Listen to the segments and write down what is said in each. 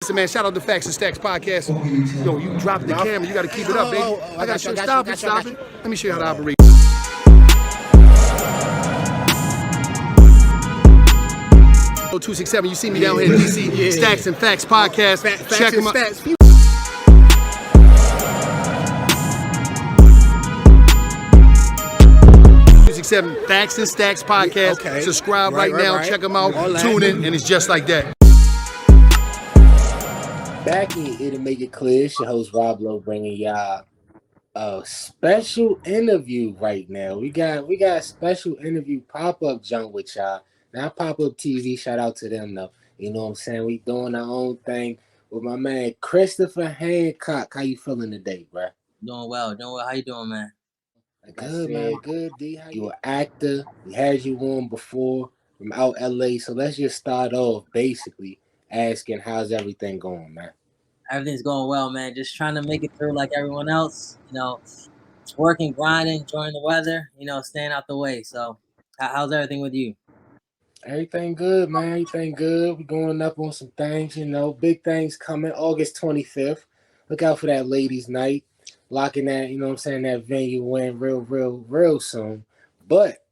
Listen, man, shout out to Facts and Stacks podcast. Yo, you dropped the camera. You got to keep it up, baby. I got to stop it. Let me show you how to operate. 267. You see me down here in DC. Stacks and Facts podcast. Check them out. 267 Facts and Stacks podcast. Okay. Subscribe right now. Check them out. Tune in, and it's just like that. Back in It'll Make It Clear, it's your host Rob Lowe bringing y'all a special interview right now. We got a special interview pop-up jump with y'all. Not Pop-Up TV, shout out to them though. You know what I'm saying? We doing our own thing with my man Christopher Hancock. How you feeling today, bro? Doing well. How you doing, man? Good, man. Good, D. You an actor. We had you on before from out LA. So let's just start off basically asking how's everything going, man? Everything's going well, man. Just trying to make it through like everyone else. You know, it's working, grinding, enjoying the weather, staying out the way. So how's everything with you? Everything good, man. Everything good. We're going up on some things, big things coming August 25th. Look out for that ladies' night. Locking that, that venue in real soon. But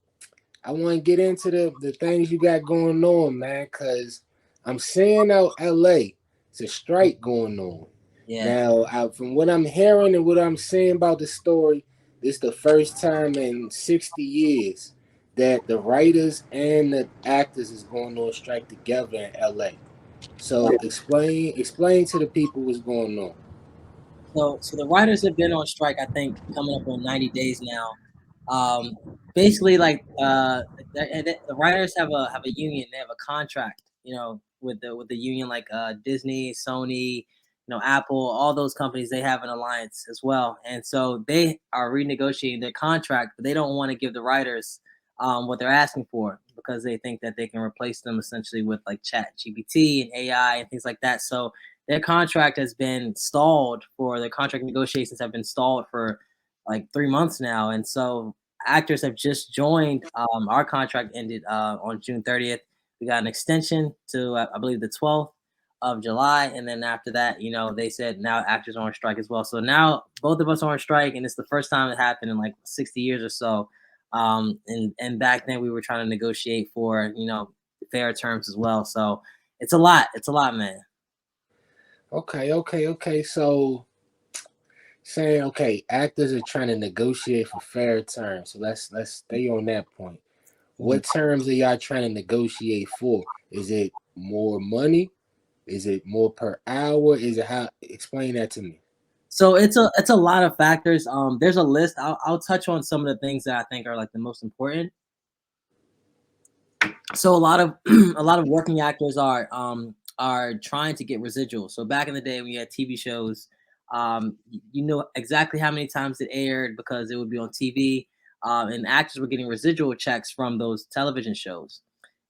I want to get into the things you got going on, man, because I'm seeing out LA, it's a strike going on. Yeah. Now, from what I'm hearing and what I'm seeing about the story, this is the first time in 60 years that the writers and the actors is going on strike together in LA. So explain to the people what's going on. So the writers have been on strike, I think, coming up on 90 days now. Basically, like the writers have a union. They have a contract, with the union, like Disney, Sony, Apple, all those companies. They have an alliance as well, and so they are renegotiating their contract, but they don't want to give the writers what they're asking for because they think that they can replace them essentially with like Chat GPT and AI and things like that. So their contract has been stalled their contract negotiations have been stalled for like 3 months now. And so actors have just joined. Our contract ended on June 30th. We got an extension to, I believe, the 12th of July. And then after that, they said now actors are on strike as well. So now both of us are on strike, and it's the first time it happened in like 60 years or so. And back then we were trying to negotiate for, fair terms as well. So it's a lot, man. Okay. So saying, actors are trying to negotiate for fair terms. So let's stay on that point. What terms are y'all trying to negotiate for? Is it more money? Is it more per hour? Is it how? Explain that to me. So it's a lot of factors. There's a list. I'll touch on some of the things that I think are like the most important. So a lot of working actors are trying to get residuals. So back in the day when you had TV shows, you know exactly how many times it aired because it would be on TV, and actors were getting residual checks from those television shows.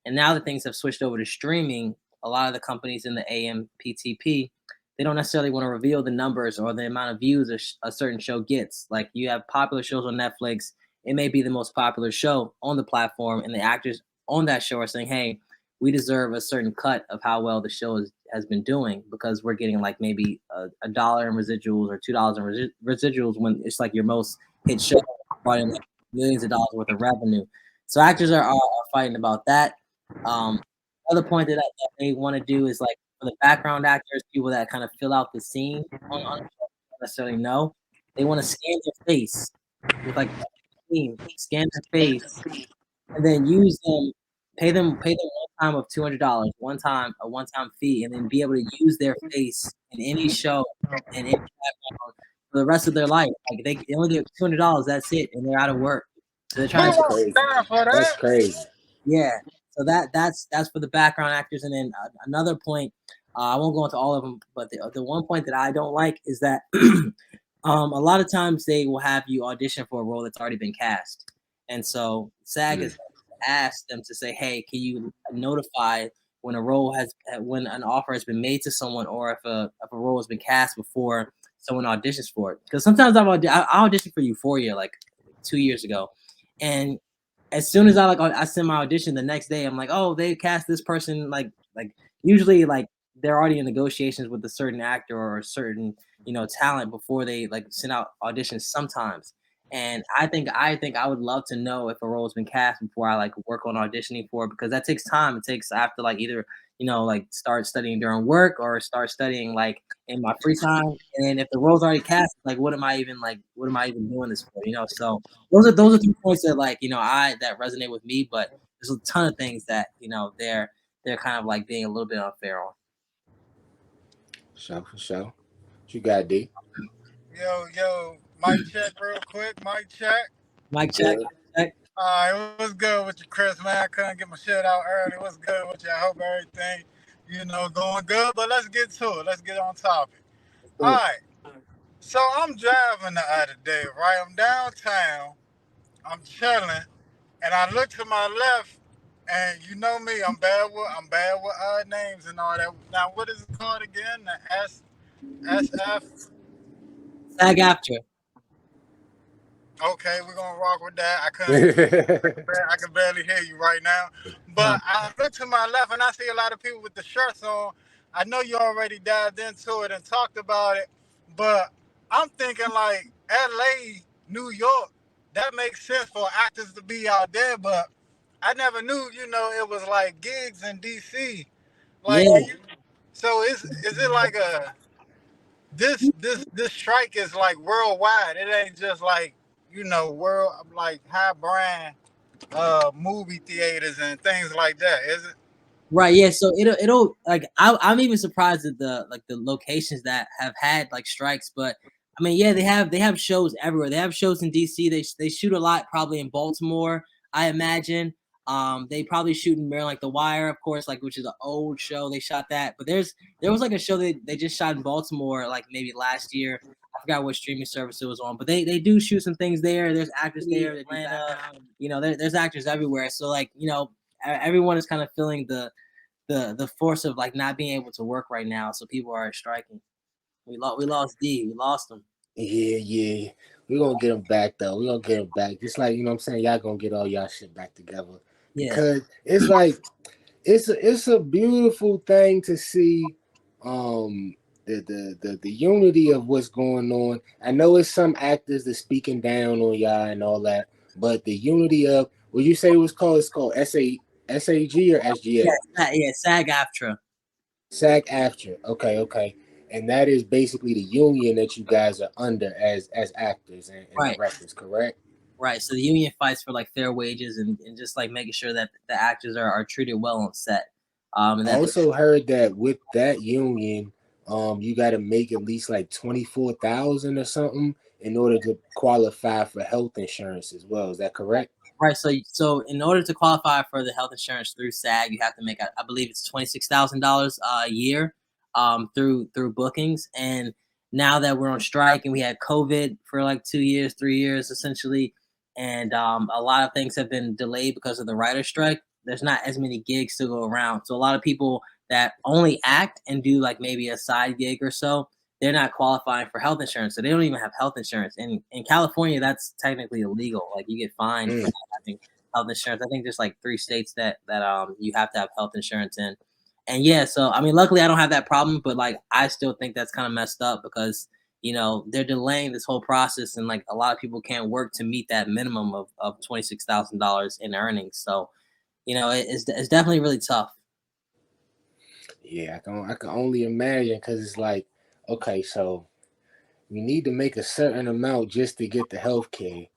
And now that things have switched over to streaming, a lot of the companies in the AMPTP, they don't necessarily want to reveal the numbers or the amount of views a certain show gets. Like you have popular shows on Netflix, it may be the most popular show on the platform, and the actors on that show are saying, hey, we deserve a certain cut of how well the show has been doing because we're getting like maybe $1 in residuals or $2 in residuals when it's like your most hit show brought in like millions of dollars worth of revenue. So actors are fighting about that. Another point that they want to do is like for the background actors, people that kind of fill out the scene on the show, don't necessarily know. They want to scan their face with like scan their face and then use them. Pay them one time of $200, a one-time fee, and then be able to use their face in any show and any background for the rest of their life. Like they only get $200, that's it, and they're out of work. So they're trying to. That's crazy. Yeah. So that's for the background actors, and then another point. I won't go into all of them, but the one point that I don't like is that a lot of times they will have you audition for a role that's already been cast, and so SAG is. Ask them to say, hey, can you notify when an offer has been made to someone, or if a role has been cast before someone auditions for it? Because sometimes I auditioned for Euphoria like 2 years ago, and as soon as I send my audition the next day, I'm like, oh, they cast this person like usually like they're already in negotiations with a certain actor or a certain, talent before they like send out auditions sometimes. And I think I would love to know if a role's been cast before I like work on auditioning for it, because that takes time. It takes I have to like either, like start studying during work or start studying like in my free time. And if the role's already cast, like what am I even doing this for? So those are 2 points that like, I that resonate with me, but there's a ton of things that, they're kind of like being a little bit unfair on. For sure. What you got, D? Yo, mic check real quick. Mic check. Mic check, Good. check. It was good with you, Chris, man. I couldn't get my shit out early. What's good with you? I hope everything, going good. But let's get to it. Let's get on topic. Let's All do it. right. So I'm driving the other day, right? I'm downtown. I'm chilling, and I look to my left, and you know me, I'm bad with names and all that. Now, what is it called again? The SF. SAG after. Okay, we're gonna rock with that. I can barely hear you right now. Uh, But I look to my left and I see a lot of people with the shirts on. I know you already dived into it and talked about it, but I'm thinking like LA, New York, that makes sense for actors to be out there, but I never knew, it was like gigs in DC. Like, yeah. so is it like a this strike is like worldwide. It ain't just like world like high brand movie theaters and things like that, is it? Right, yeah. So it'll like I'm even surprised at the locations that have had like strikes, but I mean, yeah, they have shows everywhere. They have shows in DC. They shoot a lot probably in Baltimore, I imagine. They probably shoot in Maryland, like The Wire, of course, like which is an old show. They shot that, but there was like a show they just shot in Baltimore like maybe last year. I forgot what streaming service it was on, but they do shoot some things there. There's actors there, Atlanta, there's actors everywhere. So like everyone is kind of feeling the force of like not being able to work right now. So people are striking. We lost D. We lost him. Yeah. We're gonna get them back though. We're gonna get them back. Just like, what I'm saying, y'all gonna get all y'all shit back together. Yeah. Because it's like it's a beautiful thing to see the unity of what's going on. I know it's some actors that speaking down on y'all and all that, but the unity of what you say was called, it's called SAG or Yeah. SGA? Yeah. SAG AFTRA. SAG AFTRA. Okay. And that is basically the union that you guys are under as actors and Right. directors, correct? Right. So the union fights for like fair wages and just like making sure that the actors are treated well on set. And I that also heard that with that union, you got to make at least like 24,000 or something in order to qualify for health insurance as well. Is that correct? right. So in order to qualify for the health insurance through SAG, you have to make I believe it's $26,000 a year through bookings. And now that we're on strike and we had COVID for like 2 years, 3 years essentially, and a lot of things have been delayed because of the writer's strike. There's not as many gigs to go around. So a lot of people that only act and do like maybe a side gig or so, they're not qualifying for health insurance. So they don't even have health insurance. And in California, that's technically illegal. Like you get fined for Mm. not having health insurance. I think there's like 3 states that you have to have health insurance in. And yeah, so I mean, luckily I don't have that problem, but like I still think that's kind of messed up because they're delaying this whole process, and like a lot of people can't work to meet that minimum of $26,000 in earnings. So it's definitely really tough. Yeah, I can only imagine because it's like, okay, so you need to make a certain amount just to get the health care.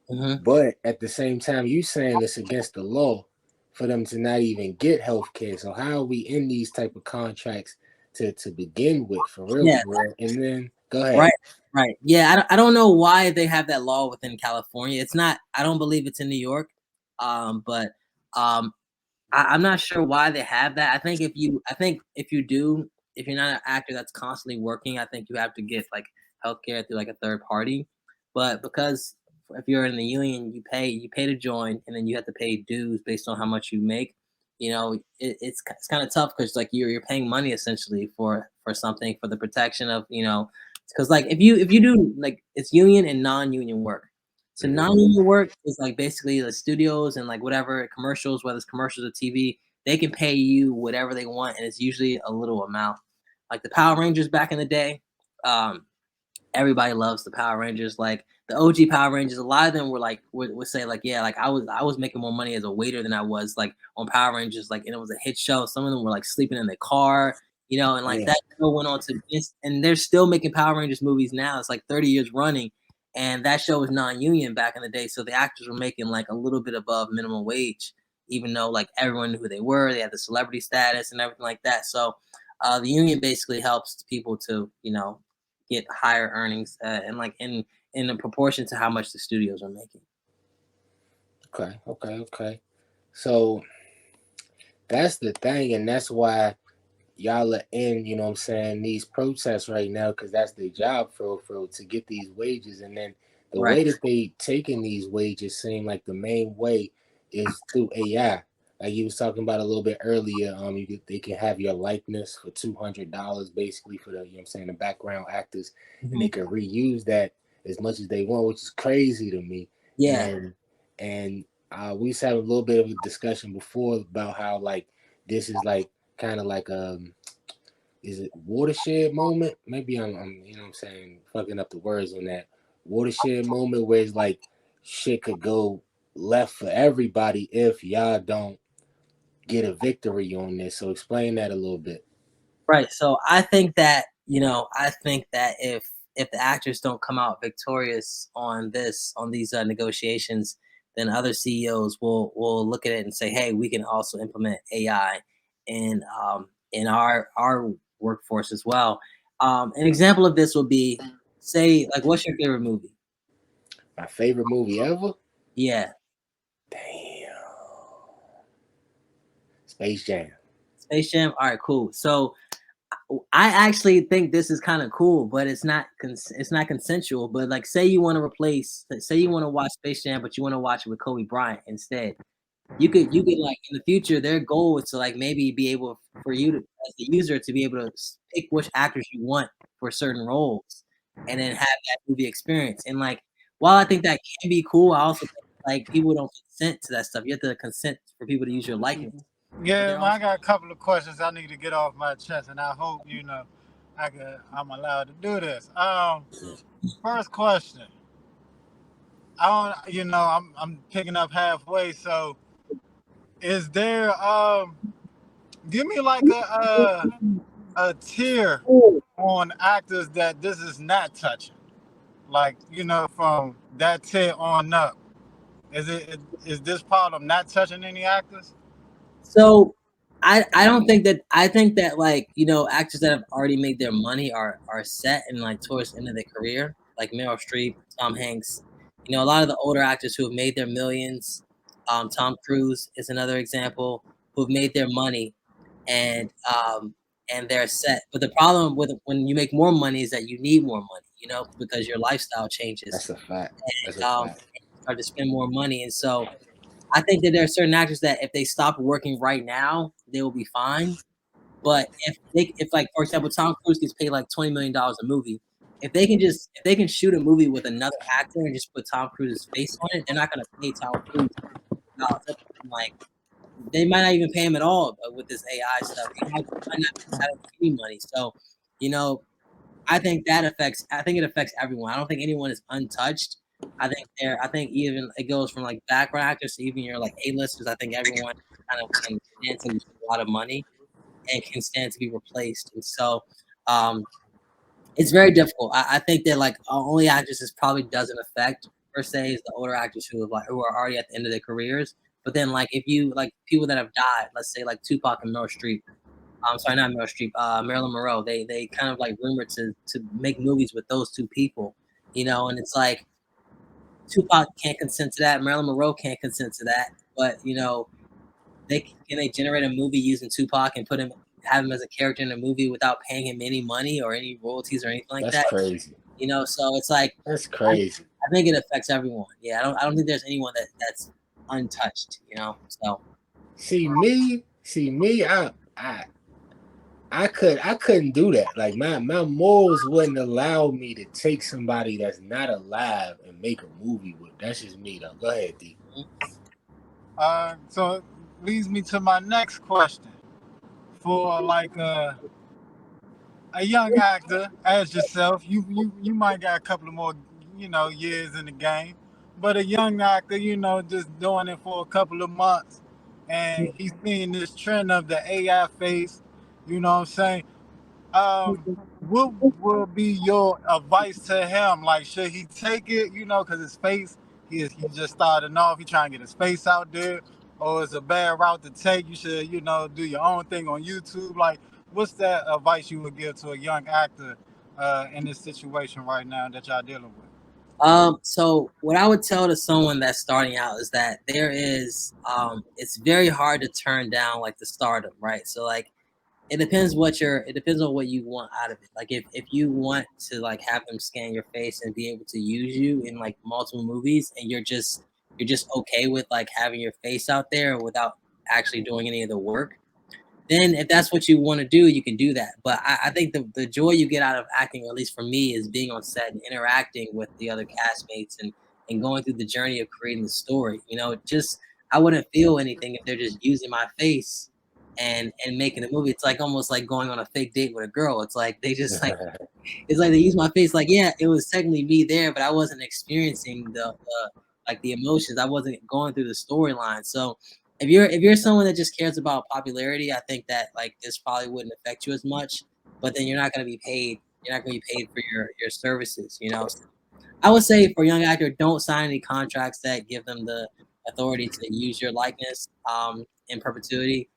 Hmm. But at the same time, you saying it's against the law for them to not even get health care. So how are we in these type of contracts to begin with, for real, Yeah, for real? And then go ahead. right, right. Yeah, I don't know why they have that law within California. It's not. I don't believe it's in New York. But um, I'm not sure why they have that. If you're not an actor that's constantly working, I think you have to get like healthcare through like a third party. But because if you're in the union, you pay to join, and then you have to pay dues based on how much you make. It's kind of tough because like you're paying money essentially for something for the protection of because like if you do like it's union and non-union work. So Mhm. non-union work is like basically the studios and like whatever commercials, whether it's commercials or TV, they can pay you whatever they want, and it's usually a little amount. Like the Power Rangers back in the day, um, everybody loves the Power Rangers. Like the OG Power Rangers, a lot of them were like would say like, yeah, like I was making more money as a waiter than I was like on Power Rangers. Like, and it was a hit show. Some of them were like sleeping in their car, and like Yeah. that show went on to and they're still making Power Rangers movies now. It's like 30 years running. And that show was non-union back in the day. So the actors were making like a little bit above minimum wage, even though like everyone knew who they were. They had the celebrity status and everything like that. So the union basically helps people to, get higher earnings and like in a proportion to how much the studios are making. Okay. So that's the thing, and that's why y'all are in, these protests right now, because that's their job for to get these wages. And then the Right. way that they taking these wages seem like the main way is through AI. Like you was talking about a little bit earlier, they can have your likeness for $200 basically for the the background actors, and they can reuse that as much as they want, which is crazy to me. Yeah. And we used to have a little bit of a discussion before about how like this is like kind of like is it watershed moment? Maybe I'm fucking up the words on that watershed moment where it's like shit could go left for everybody if y'all don't get a victory on this. So explain that a little bit. Right. So I think that, if the actors don't come out victorious on these negotiations, then other CEOs will look at it and say, hey, we can also implement AI in our workforce as well. An example of this would be, say, like, what's your favorite movie? My favorite movie ever? Yeah. Damn. Space Jam. Space Jam. All right, cool. So I actually think this is kind of cool, but it's not consensual. But like, say you want to watch Space Jam, but you want to watch it with Kobe Bryant instead. You could like in the future, their goal is to like maybe be able for you to as the user to be able to pick which actors you want for certain roles, and then have that movie experience. And like, while I think that can be cool, I also think like people don't consent to that stuff. You have to consent for people to use your likeness. Yeah, man, I got a couple of questions I need to get off my chest, and I hope I'm allowed to do this. First question. I don't, I'm picking up halfway. So, is there give me like a tier on actors that this is not touching, like from that tier on up. Is this part of not touching any actors? So I don't think that I think that like actors that have already made their money are set and like towards the end of their career, like Meryl Streep, Tom Hanks. A lot of the older actors who have made their millions. Tom Cruise is another example who have made their money and they're set. But the problem with when you make more money is that you need more money, because your lifestyle changes That's a fact. That's a and fact. you start to spend more money, and so I think that there are certain actors that if they stop working right now, they will be fine. But if like for example, Tom Cruise gets paid like $20 million a movie, if they can shoot a movie with another actor and just put Tom Cruise's face on it, they're not gonna pay Tom Cruise dollars. Like they might not even pay him at all with this AI stuff. He might not have any money. So, you know, I think it affects everyone. I don't think anyone is untouched. I think even it goes from like background actors to even your like A-listers. I think everyone kind of can stand to lose a lot of money and can stand to be replaced. And so um it's very difficult. I think that like only actors this probably doesn't affect per se is the older actors who are already at the end of their careers. But then like if you like people that have died, let's say like Tupac and Meryl Streep, sorry, not Meryl Streep, Marilyn Monroe. They kind of like rumored to make movies with those two people, and it's like Tupac can't consent to that, Marilyn Monroe can't consent to that, but they generate a movie using Tupac and have him as a character in a movie without paying him any money or any royalties or anything like That's that. crazy. So it's like That's crazy. I think it affects everyone. Yeah, I don't think there's anyone that's untouched. So See me, I couldn't do that. Like my morals wouldn't allow me to take somebody that's not alive and make a movie with. That's just me though. Go ahead, D. So leads me to my next question. For like a young actor as yourself, you might got a couple of more, years in the game, but a young actor, just doing it for a couple of months, and he's seeing this trend of the AI face. You know what I'm saying? What will be your advice to him? Like, should he take it? Because his face, he just starting off. He trying to get his face out there, or it's a bad route to take. You should, do your own thing on YouTube. Like, what's that advice you would give to a young actor in this situation right now that y'all dealing with? So what I would tell to someone that's starting out is that it's very hard to turn down like the stardom, right? So like it depends on what you want out of it. Like if you want to like have them scan your face and be able to use you in like multiple movies and you're just okay with like having your face out there without actually doing any of the work, then if that's what you want to do, you can do that. But I think the joy you get out of acting, or at least for me, is being on set and interacting with the other castmates and going through the journey of creating the story. Just I wouldn't feel anything if they're just using my face and making a movie. It's like almost like going on a fake date with a girl. It's like they just like it's like they use my face. Like, yeah, it was technically me there, but I wasn't experiencing the emotions. I wasn't going through the storyline. So if you're someone that just cares about popularity, I think that like this probably wouldn't affect you as much. But then you're not going to be paid. You're not going to be paid for your services. So I would say for a young actor, don't sign any contracts that give them the authority to use your likeness in perpetuity.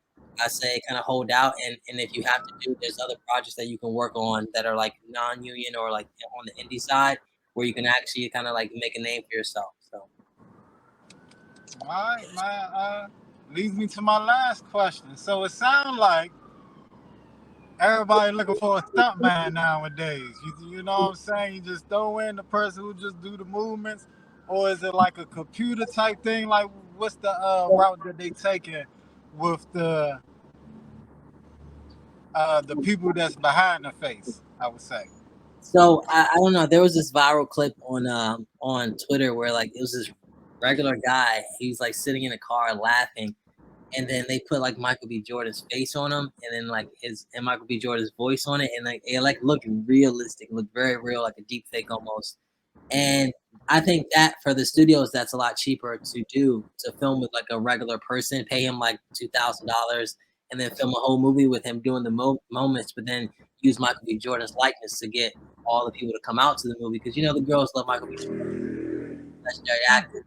I say kind of hold out, and if you have to there's other projects that you can work on that are like non-union or like on the indie side where you can actually kind of like make a name for yourself. So All right, man. Leads me to my last question. So it sounds like everybody looking for a stuntman nowadays. You know what I'm saying? You just throw in the person who just do the movements, or is it like a computer type thing? Like, what's the route that they taking with the people that's behind the face? I would say. so I don't know. There was this viral clip on Twitter where like it was this regular guy. He was like sitting in a car laughing, and then they put like Michael B. Jordan's face on him, and then like his and Michael B. Jordan's voice on it, and like it like looked realistic, looked very real, like a deep fake almost. And I think that for the studios, that's a lot cheaper to do to film with like a regular person, pay him like $2,000, and then film a whole movie with him doing the moments, but then use Michael B. Jordan's likeness to get all the people to come out to the movie because the girls love Michael B. Jordan, legendary actor,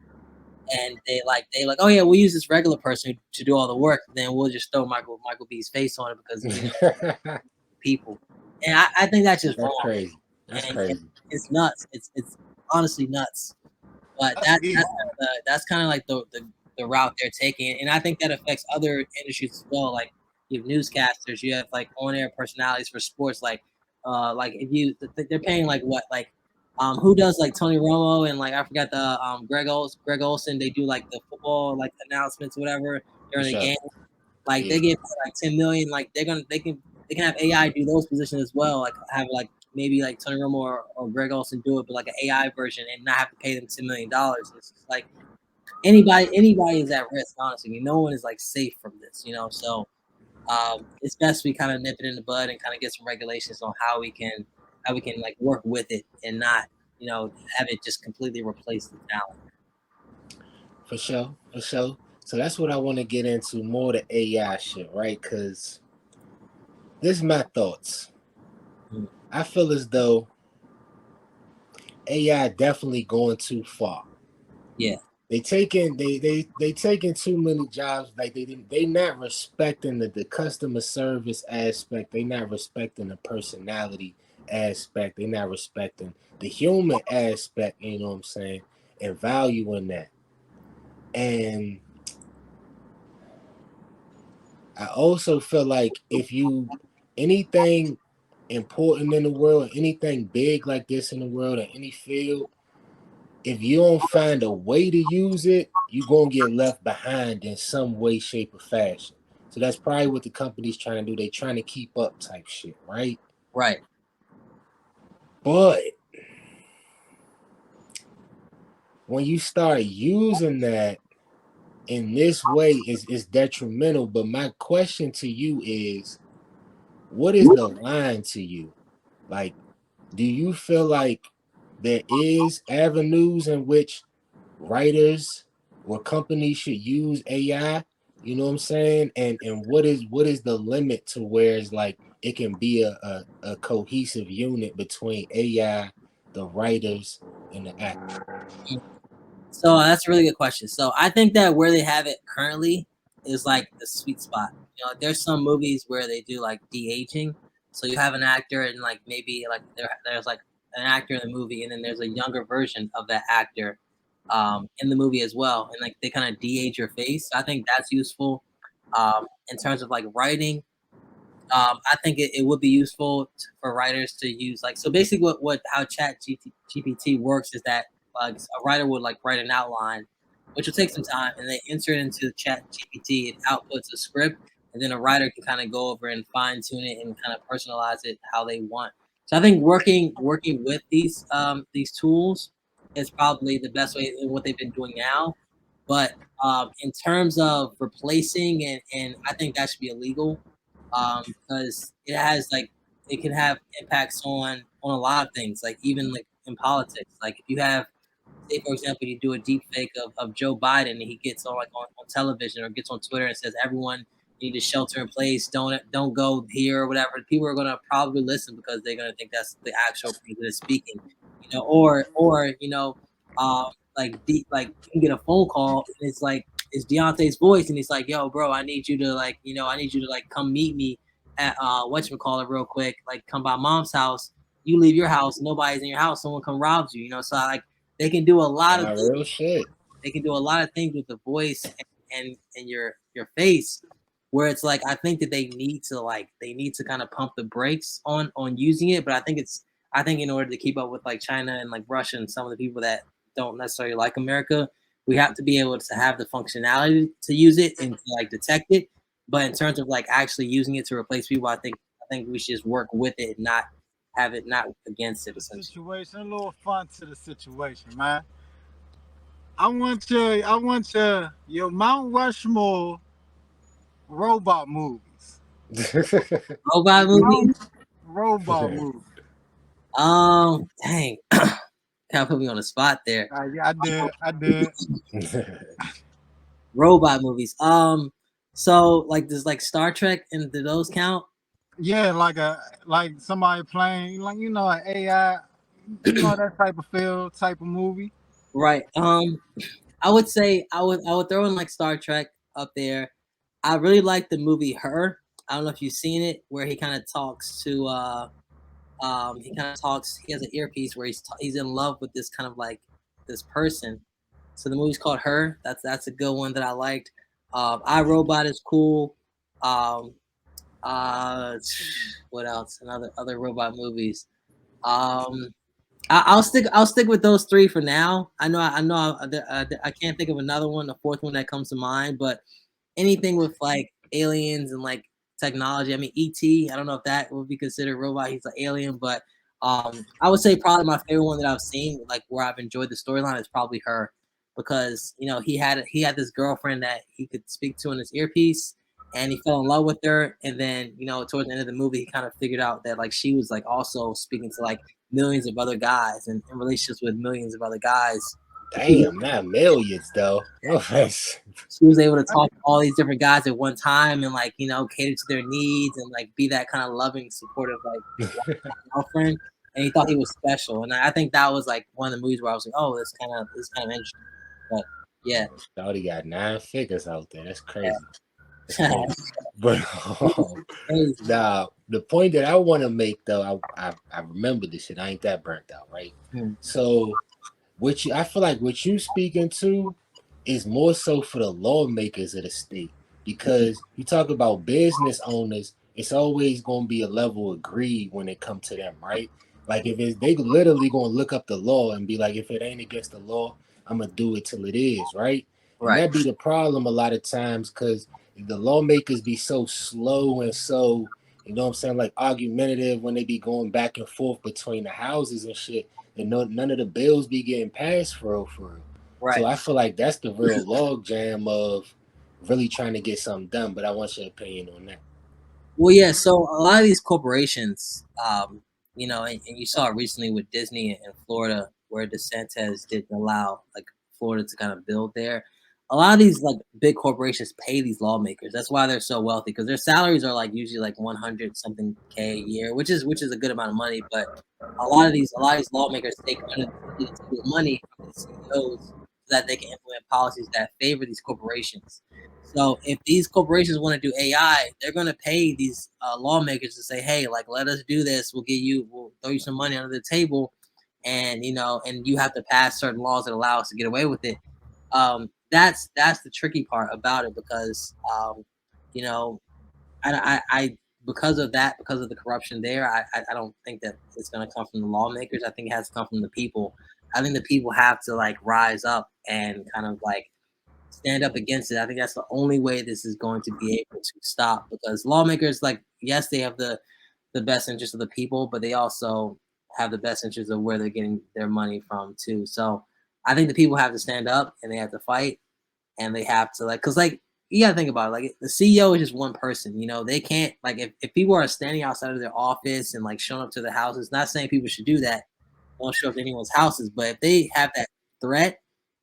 and they like, oh yeah, we'll use this regular person to do all the work, then we'll just throw Michael B's face on it because people, and I think that's just That's wrong, crazy. That's and crazy. it's nuts. It's honestly nuts. But That's evil. that's kind of like the route they're taking, and I think that affects other industries as well. Like you have newscasters, you have like on-air personalities for sports. Like if you they're paying like what who does like Tony Romo and like I forgot the Greg Olson. They do like the football like announcements or whatever For during the sure. game. Like Yeah. they get like 10 million. Like they can have AI do those positions as well. Like have like maybe like Tony Romo or Greg Olson do it, but like an AI version and not have to pay them $10 million. It's just like anybody is at risk. Honestly, no one is like safe from this. So it's best we kind of nip it in the bud and kind of get some regulations on how we can like work with it and not have it just completely replace the talent. For sure. For sure. So that's what I want to get into more the AI shit, right? Because this is my thoughts. Mm. I feel as though AI definitely going too far. Yeah. They taking too many jobs. Like they not respecting the customer service aspect. They not respecting the personality aspect. They not respecting the human aspect. You know what I'm saying? And valuing that. And I also feel like if you anything important in the world, anything big like this in the world, in any field, if you don't find a way to use it, you're gonna get left behind in some way, shape, or fashion. So that's probably what the company's trying to do. They trying to keep up type shit, right? Right. But when you start using that in this way is detrimental. But my question to you is, what is the line to you? Like, do you feel like there is avenues in which writers or companies should use AI? You know what I'm saying? And what is the limit to where it's like it can be a cohesive unit between AI, the writers, and the actors? So that's a really good question. So I think that where they have it currently is like the sweet spot. You know, there's some movies where they do like de-aging. So you have an actor and like maybe like there's like an actor in the movie and then there's a younger version of that actor in the movie as well. And like they kind of de-age your face. So I think that's useful in terms of like writing. I think it would be useful for writers to use like so basically what how GPT works is that like a writer would like write an outline, which will take some time, and they enter it into Chat GPT. It outputs a script, and then a writer can kind of go over and fine tune it and kind of personalize it how they want. So I think working with these tools is probably the best way in what they've been doing now. But in terms of replacing and I think that should be illegal because it has like it can have impacts on a lot of things, like even like in politics. Like if you have, say for example, you do a deep fake of Joe Biden and he gets on like on television or gets on Twitter and says everyone need to shelter in place, don't go here or whatever. People are gonna probably listen because they're gonna think that's the actual president speaking, you know, or you know, um, like you can get a phone call and it's like it's Deontay's voice and he's like, yo, bro, I need you to like, you know, I need you to like come meet me at whatchamacallit real quick, like come by mom's house. You leave your house, nobody's in your house, someone come robs you, you know. So like they can do a lot of things. Real shit. They can do a lot of things with the voice and your face where it's like I think that they need to kind of pump the brakes on using it, but I think in order to keep up with like China and like Russia and some of the people that don't necessarily like America, we have to be able to have the functionality to use it and to like detect it. But in terms of like actually using it to replace people, I think we should just work with it and not have it not against it The essentially. situation, a little fun to the situation, man. I want your Mount Rushmore robot movies. Robot movie? Mount robot movie. Dang, kind of put me on the spot there. Yeah, I did. Robot movies. So like does like Star Trek and do those count? Yeah, like somebody playing like an AI, that type of feel type of movie. Right. I would say I would throw in like Star Trek up there. I really like the movie Her. I don't know if you've seen it, where he kind of talks to he kind of talks. He has an earpiece where he's in love with this kind of like this person. So the movie's called Her. That's a good one that I liked. I Robot is cool. Um, uh, what else? Another other robot movies. Um, I'll stick with those three for now. I know I can't think of another one, the fourth one that comes to mind, but anything with like aliens and like technology. I mean, E.T. I don't know if that would be considered robot. He's an alien, but I would say probably my favorite one that I've seen, like where I've enjoyed the storyline, is probably Her, because you know he had this girlfriend that he could speak to in his earpiece, and he fell in love with her, and then you know towards the end of the movie, he kind of figured out that like she was like also speaking to like millions of other guys and in relationships with millions of other guys. Damn, not millions though. She was able to talk to all these different guys at one time and like you know cater to their needs and like be that kind of loving, supportive like girlfriend. And he thought he was special, and I think that was like one of the movies where I was like, oh, this kind of interesting. But yeah, Shawty got 9 figures out there. That's crazy. yeah. But now the point that I want to make though, I remember this shit. I ain't that burnt out, right? So I feel like what you speaking to is more so for the lawmakers of the state, because you talk about business owners, it's always going to be a level of greed when it comes to them, right? Like if it's, they literally going to look up the law and be like, if it ain't against the law, I'm gonna do it till it is, right? And that be the problem a lot of times, because the lawmakers be so slow and so, you know what I'm saying, like argumentative when they be going back and forth between the houses and shit, and none of the bills be getting passed for real, for real. Right. So I feel like that's the real log jam of really trying to get something done. But I want your opinion on that. Well, yeah. So a lot of these corporations, you know, and you saw it recently with Disney in Florida, where DeSantis didn't allow like Florida to kind of build there. A lot of these like big corporations pay these lawmakers. That's why they're so wealthy because their salaries are like usually like 100 something K a year, which is a good amount of money. But a lot of these lawmakers take under the table money from these CEOs so that they can implement policies that favor these corporations. So if these corporations want to do AI, they're going to pay these lawmakers to say, "Hey, like let us do this. We'll throw you some money under the table, and you know, and you have to pass certain laws that allow us to get away with it." That's the tricky part about it because you know, I because of that, because of the corruption there, I don't think that it's going to come from the lawmakers. I think it has to come from the people. I think the people have to like rise up and kind of like stand up against it. I think that's the only way this is going to be able to stop because lawmakers, like, yes, they have the best interest of the people, but they also have the best interest of where they're getting their money from too. So I think the people have to stand up and they have to fight and they have to like, cause like you gotta think about it. Like the CEO is just one person, you know, they can't like if people are standing outside of their office and like showing up to their houses, not saying people should do that, won't show up to anyone's houses. But if they have that threat,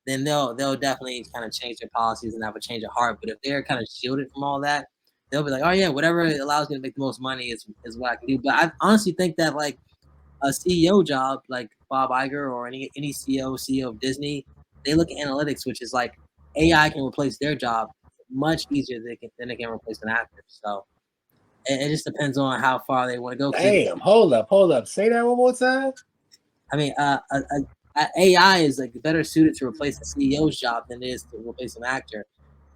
then they'll definitely kind of change their policies and have a change of heart. But if they're kind of shielded from all that, they'll be like, oh yeah, whatever allows me to make the most money is what I can do. But I honestly think that like a CEO job, like Bob Iger or any CEO of Disney, they look at analytics, which is like AI can replace their job much easier than they can replace an actor. So it just depends on how far they want to go. Damn, hold up. Say that one more time. I mean, AI is like better suited to replace a CEO's job than it is to replace an actor.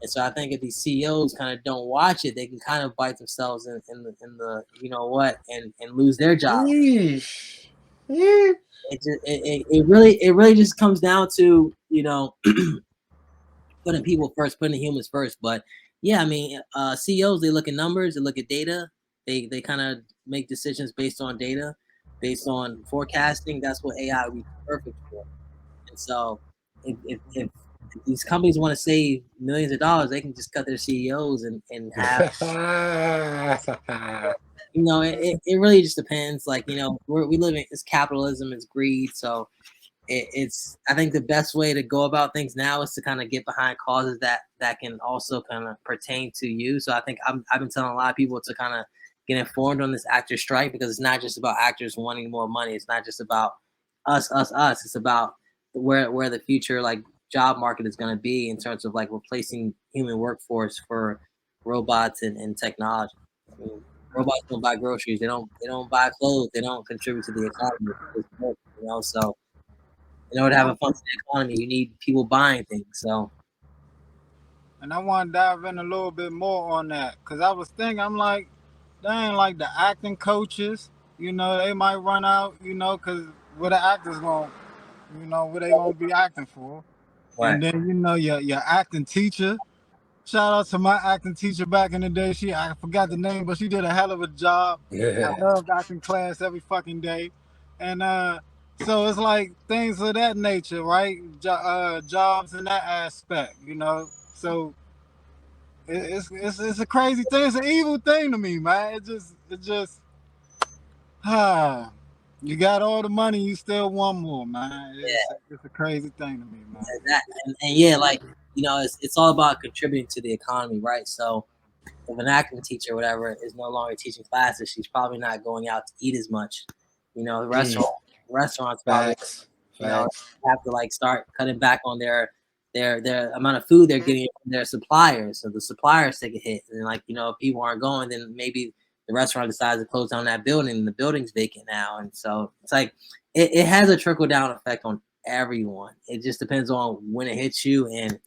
And so I think if these CEOs kind of don't watch it, they can kind of bite themselves in the you know what and lose their job. Yeesh. Yeah. It really just comes down to you know putting people first, putting humans first. But yeah, I mean, CEOs they look at numbers, they look at data, they kind of make decisions based on data, based on forecasting. That's what AI would be perfect for. And so, if these companies want to save millions of dollars, they can just cut their CEOs and have you know it really just depends. Like you know we live in it's capitalism, it's greed, so it's I think the best way to go about things now is to kind of get behind causes that can also kind of pertain to you. So I think I've been telling a lot of people to kind of get informed on this actor strike because it's not just about actors wanting more money. It's not just about us. It's about where the future like job market is going to be in terms of like replacing human workforce for robots and technology. I mean, robots don't buy groceries. They don't buy clothes. They don't contribute to the economy. You know, so in order to have a functioning economy, you need people buying things. So, And I want to dive in a little bit more on that because I was thinking, I'm like, dang, like the acting coaches, you know, they might run out, you know, because what the actors going, you know, what they gonna be acting for, right. and then you know your acting teacher. Shout out to my acting teacher back in the day. I forgot the name, but she did a hell of a job. I Yeah. loved acting class every fucking day, and so it's like things of that nature, right? Jobs in that aspect, you know. So it's a crazy thing. It's an evil thing to me, man. It just ah, you got all the money, you still want more, man. It's a crazy thing to me, man. And yeah, like you know, it's all about contributing to the economy, right? So if an acting teacher or whatever is no longer teaching classes, she's probably not going out to eat as much. You know, the restaurants probably Facts. you know Facts. have to like start cutting back on their amount of food they're getting from their suppliers. So the suppliers take a hit, and like you know, if people aren't going, then maybe the restaurant decides to close down that building, and the building's vacant now. And so it's like it has a trickle down effect on everyone. It just depends on when it hits you and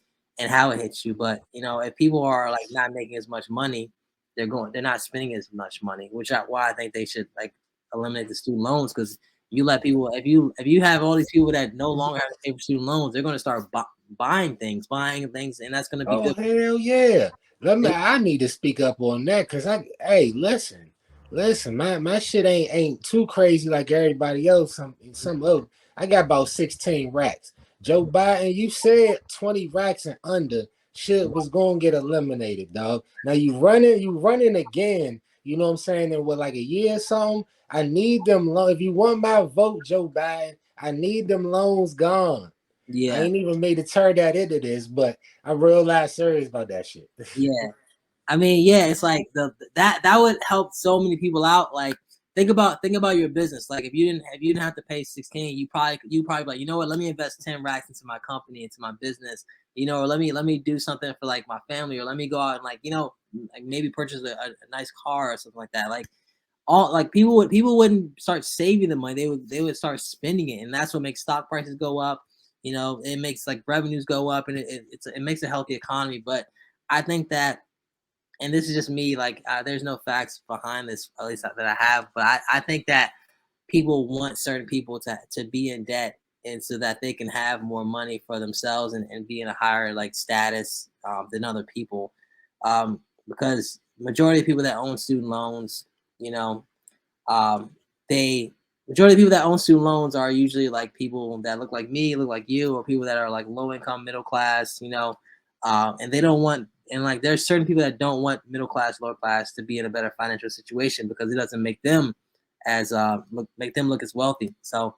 how it hits you. But you know, if people are like not making as much money, they're not spending as much money, why I think they should like eliminate the student loans because you let people if you have all these people that no longer have to pay for student loans, they're going to start buying things, and that's going to be Oh good. hell yeah! I need to speak up on that because hey, listen, my shit ain't too crazy like everybody else. Some of I got about 16 racks. Joe Biden, you said 20 racks and under shit was gonna get eliminated, dog. Now you running again. You know what I'm saying? In what, like a year or something? I need them loans. If you want my vote, Joe Biden, I need them loans gone. I Yeah, ain't even made to turn that into this, but I'm real live serious about that shit. yeah. I mean, yeah, it's like that would help so many people out. Like think about your business. Like if you didn't have to pay 16, you probably like, you know what, let me invest 10 racks into my company, into my business, you know, or let me do something for like my family, or let me go out and like, you know, like maybe purchase a nice car or something like that. Like all like people wouldn't start saving the money. They would start spending it, and that's what makes stock prices go up. You know, it makes like revenues go up, and it makes a healthy economy. But I think that, and this is just me, like there's no facts behind this, at least that I have, but I think that people want certain people to be in debt, and so that they can have more money for themselves, and be in a higher like status than other people, because majority of people that own student loans, you know, um, they majority of people that own student loans are usually like people that look like me, look like you, or people that are like low income, middle class, you know, and they don't want, and like there's certain people that don't want middle class, lower class to be in a better financial situation because it doesn't make them as make them look as wealthy. So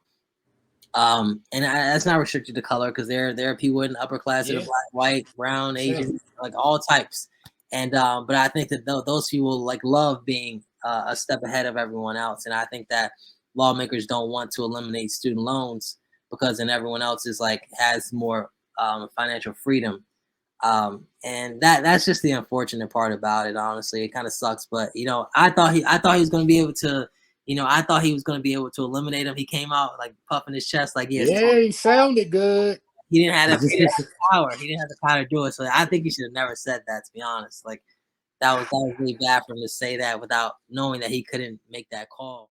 and that's not restricted to color, because there are people in the upper class that are Yeah, black, white, brown, same. Asian, like all types. And but I think that those people like love being a step ahead of everyone else. And I think that lawmakers don't want to eliminate student loans because then everyone else is like has more financial freedom. And that's just the unfortunate part about it. Honestly, it kind of sucks. But you know, I thought he was going to be able to. You know, I thought he was going to be able to eliminate him. He came out like puffing his chest, like yes, Yeah, he sounded good. he didn't have the power. He didn't have the power to do it. So I think he should have never said that. To be honest, like that was really bad for him to say that without knowing that he couldn't make that call.